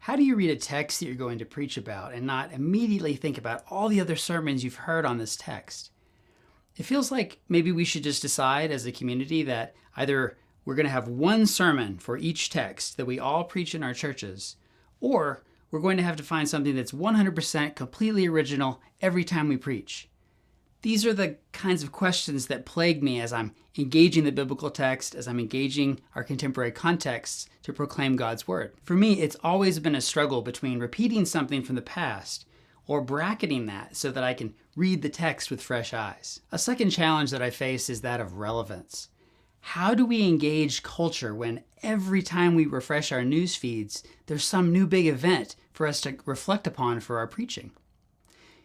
How do you read a text that you're going to preach about and not immediately think about all the other sermons you've heard on this text? It feels like maybe we should just decide as a community that either we're going to have one sermon for each text that we all preach in our churches, or we're going to have to find something that's 100% completely original every time we preach. These are the kinds of questions that plague me as I'm engaging the biblical text, as I'm engaging our contemporary contexts to proclaim God's word. For me, it's always been a struggle between repeating something from the past or bracketing that so that I can read the text with fresh eyes. A second challenge that I face is that of relevance. How do we engage culture when every time we refresh our news feeds, there's some new big event for us to reflect upon for our preaching?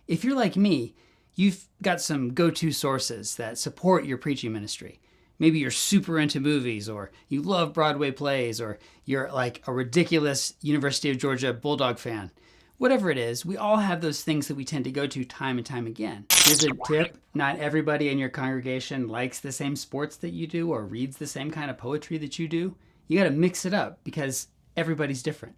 If you're like me, you've got some go-to sources that support your preaching ministry. Maybe you're super into movies, or you love Broadway plays, or you're like a ridiculous University of Georgia Bulldog fan. Whatever it is, we all have those things that we tend to go to time and time again. Here's a tip: not everybody in your congregation likes the same sports that you do or reads the same kind of poetry that you do. You got to mix it up because everybody's different.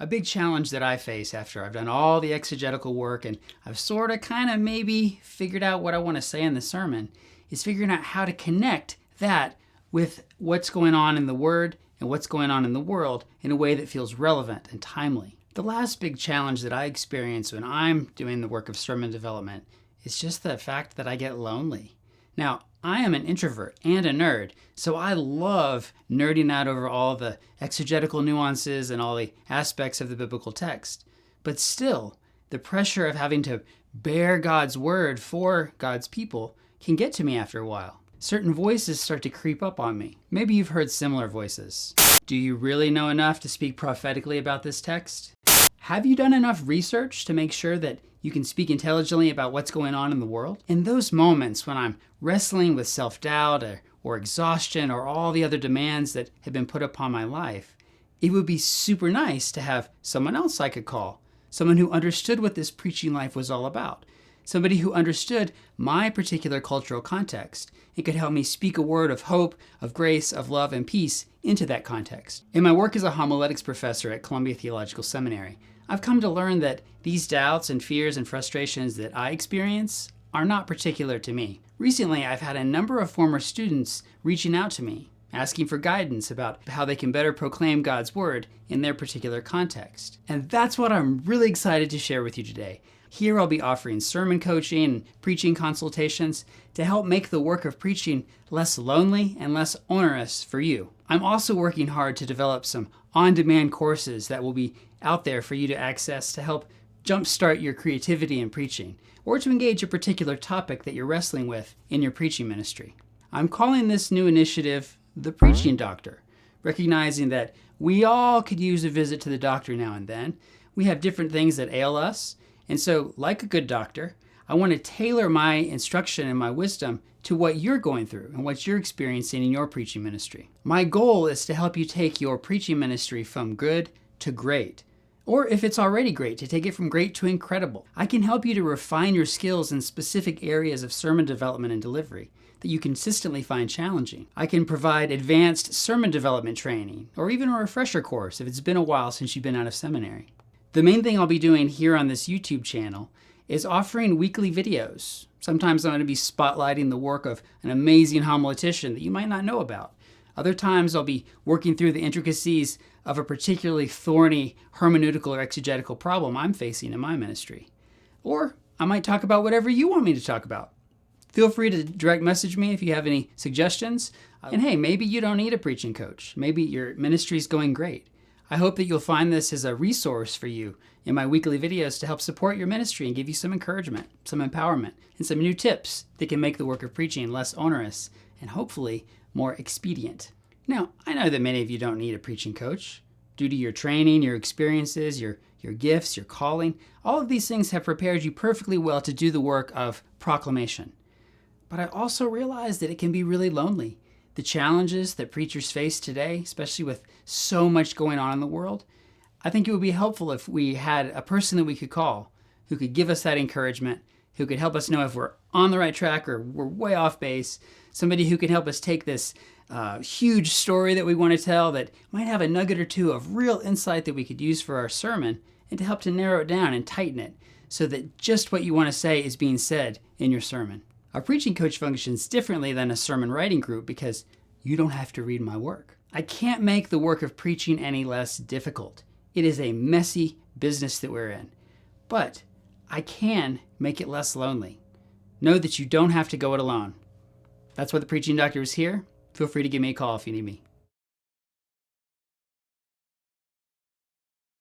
A big challenge that I face after I've done all the exegetical work and I've sort of kind of maybe figured out what I want to say in the sermon is figuring out how to connect that with what's going on in the Word and what's going on in the world in a way that feels relevant and timely. The last big challenge that I experience when I'm doing the work of sermon development is just the fact that I get lonely. Now, I am an introvert and a nerd, so I love nerding out over all the exegetical nuances and all the aspects of the biblical text. But still, the pressure of having to bear God's word for God's people can get to me after a while. Certain voices start to creep up on me. Maybe you've heard similar voices. Do you really know enough to speak prophetically about this text? Have you done enough research to make sure that you can speak intelligently about what's going on in the world? In those moments when I'm wrestling with self-doubt or exhaustion or all the other demands that have been put upon my life, it would be super nice to have someone else I could call, someone who understood what this preaching life was all about, somebody who understood my particular cultural context and could help me speak a word of hope, of grace, of love, and peace into that context. In my work as a homiletics professor at Columbia Theological Seminary, I've come to learn that these doubts and fears and frustrations that I experience are not particular to me. Recently, I've had a number of former students reaching out to me, asking for guidance about how they can better proclaim God's word in their particular context. And that's what I'm really excited to share with you today. Here I'll be offering sermon coaching and preaching consultations to help make the work of preaching less lonely and less onerous for you. I'm also working hard to develop some on-demand courses that will be out there for you to access to help jumpstart your creativity in preaching, or to engage a particular topic that you're wrestling with in your preaching ministry. I'm calling this new initiative the Preaching Doctor, recognizing that we all could use a visit to the doctor now and then. We have different things that ail us, and so, like a good doctor, I want to tailor my instruction and my wisdom to what you're going through and what you're experiencing in your preaching ministry. My goal is to help you take your preaching ministry from good to great. Or if it's already great, to take it from great to incredible. I can help you to refine your skills in specific areas of sermon development and delivery that you consistently find challenging. I can provide advanced sermon development training, or even a refresher course if it's been a while since you've been out of seminary. The main thing I'll be doing here on this YouTube channel is offering weekly videos. Sometimes I'm going to be spotlighting the work of an amazing homiletician that you might not know about. Other times I'll be working through the intricacies of a particularly thorny hermeneutical or exegetical problem I'm facing in my ministry. Or I might talk about whatever you want me to talk about. Feel free to direct message me if you have any suggestions. And hey, maybe you don't need a preaching coach. Maybe your ministry's going great. I hope that you'll find this as a resource for you in my weekly videos to help support your ministry and give you some encouragement, some empowerment, and some new tips that can make the work of preaching less onerous and hopefully more expedient. Now, I know that many of you don't need a preaching coach. Due to your training, your experiences, your gifts, your calling, all of these things have prepared you perfectly well to do the work of proclamation. But I also realize that it can be really lonely. The challenges that preachers face today, especially with so much going on in the world, I think it would be helpful if we had a person that we could call who could give us that encouragement, who could help us know if we're on the right track or we're way off base, somebody who can help us take this huge story that we want to tell that might have a nugget or two of real insight that we could use for our sermon, and to help to narrow it down and tighten it so that just what you want to say is being said in your sermon. A preaching coach functions differently than a sermon writing group because you don't have to read my work. I can't make the work of preaching any less difficult. It is a messy business that we're in. But I can make it less lonely. Know that you don't have to go it alone. That's why the Preaching Doctor is here. Feel free to give me a call if you need me.